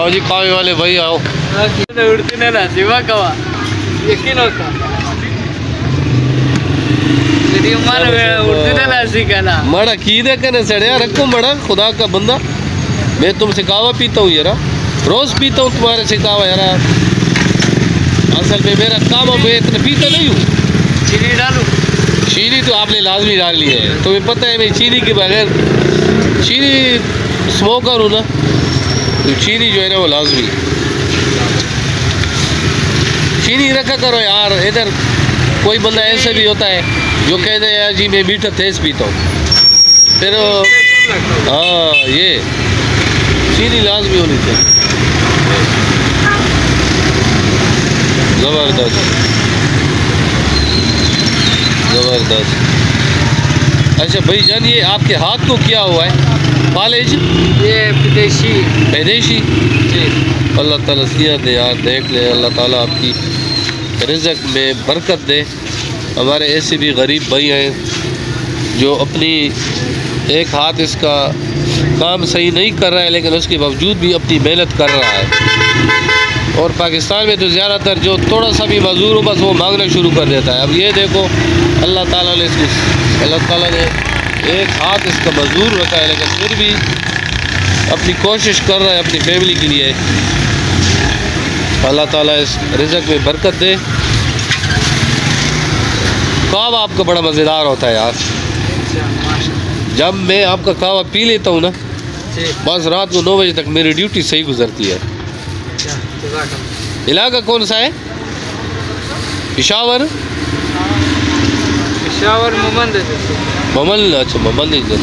लो जी कावे वाले भाई आओ उड़ती ना शिवा कवा यकीन होता तेरी उम्र उड़ती ना सीखना मड़ा की दे कने सड़या रखो मड़ा खुदा का बंदा मैं तुमसे कावा पीता हूँ यार रोज पीता हूँ तुम्हारे से कावा यार असल में मेरा काम है मैं इतना पीता नहीं हूँ चीनी डालूं चीनी तो आपने लाजमी डालनी है तुम्हें पता है मैं चीनी के बगैर चीनी स्मोकर हूँ ना तो चीनी जो है ना वो लाजमी चीनी रखा करो यार इधर कोई बंदा ऐसा भी होता है जो कहते हैं यार जी मैं मीठा तेज पीता हूँ फिर हाँ ये चीनी लाजमी होनी चाहिए ज़बरदस्त ज़बरदस्त। अच्छा भाई जान ये आपके हाथ को क्या हुआ है कॉलेज ये विदेशी जी अल्लाह ताला सिया दे यार देख ले अल्लाह ताला आपकी रिज़्क़ में बरकत दे। हमारे ऐसे भी गरीब भाई हैं जो अपनी एक हाथ इसका काम सही नहीं कर रहा है लेकिन उसके बावजूद भी अपनी मेहनत कर रहा है और पाकिस्तान में तो ज़्यादातर जो थोड़ा सा भी मज़दूर हो बस वो मांगना शुरू कर देता है। अब ये देखो अल्लाह ताला ने एक हाथ इसका मज़दूर रखा है लेकिन फिर भी अपनी कोशिश कर रहा है अपनी फैमिली के लिए। अल्लाह ताला इस रिज़्क़ में बरकत दे। कावा आपका बड़ा मज़ेदार होता है यार। जब मैं आपका कावा पी लेता हूँ ना बस रात को 9 बजे तक मेरी ड्यूटी सही गुजरती है। इलाका कौन सा है? पेशावर ममल। अच्छा ममल इधर।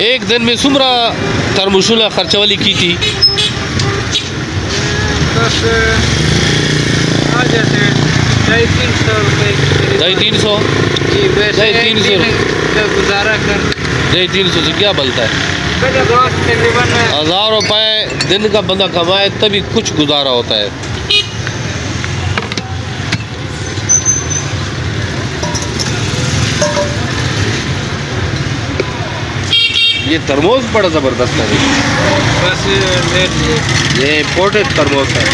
एक दिन में सुमरा तरमुशुला खर्चवाली की थी 350 गुजारा कर 350 से क्या बनता है? 1000 रुपये दिन का बंदा कमाए तभी कुछ गुजारा होता है। ये तरमोज बड़ा ज़बरदस्त है बस ये इम्पोर्टेड तरमोज है।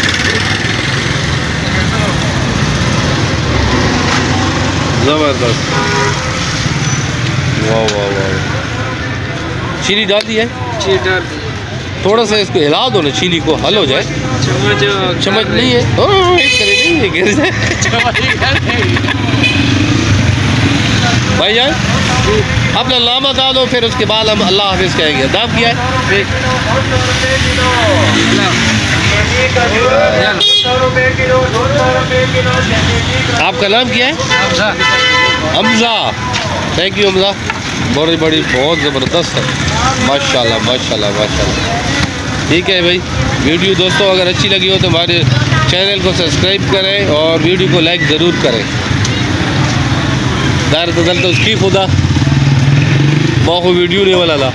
ज़बरदस्त वाह वाह वाह। चीनी डाल दी है? चीनी डाल दी। थोड़ा सा इसको हिला दो ना चीनी को हल हो जाए। चम्मच नहीं है नहीं है गिर जाए। भाई जान अपना लामा दा दो फिर उसके बाद हम अल्लाह हाफिज़ कहेंगे। दाब किया है आपका नाम क्या है? हमजा। थैंक यू हमजा बहुत ज़बरदस्त है माशाल्लाह माशाल्लाह माशाल्लाह। ठीक है भाई वीडियो दोस्तों अगर अच्छी लगी हो तो हमारे चैनल को सब्सक्राइब करें और वीडियो को लाइक ज़रूर करें। दार बदल तो उसकी खुदा माँ को वीडियो नहीं वाला था।